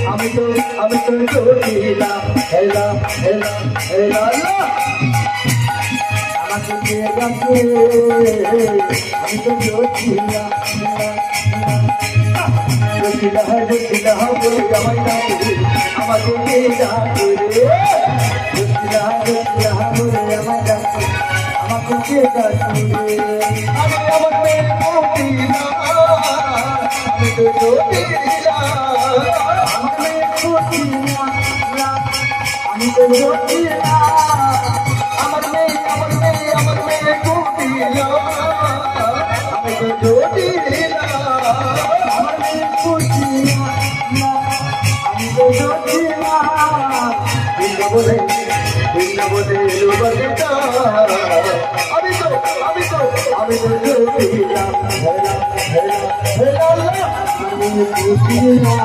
আমি তো জোটিলা হেলা হেলা হেলা আমাকে দিয়ে যাচ্ছে আমি তো জোটিলা জোটিলা জোটিলা বলে আমায় ডাকে আমাকে দিয়ে যাচ্ছে জোটিলা জোটিলা বলে আমায় ডাকে আমাকে দিয়ে যাচ্ছে আমি আমার মেয়ে জোটিলা আমি তো জোটিলা আমি তো জোটিলা আমার মেয়ে কুটিলা আমি তো জোটিলা আমার মেয়ে কুটিলা আমি তো জোটিলা বৃন্দাবনে বৃন্দাবনে আমি তো জোটিলা হেলা হেলা হেলা আমি কুটিলা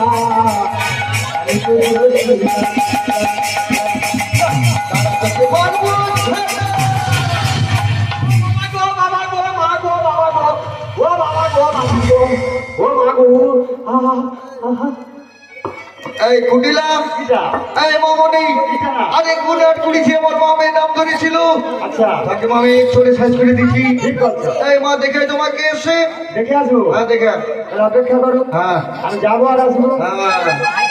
এই কুটিলা এই মামনি আরে গুনাট করেছি আমার মামের নাম ধরেছিল আচ্ছা তাকে মামি চলে সাইজ করে দিচ্ছি এই মা দেখে তোমাকে এসে দেখে আসবো হ্যাঁ দেখে অপেক্ষা করো হ্যাঁ আমি যাবো আর আসবো হ্যাঁ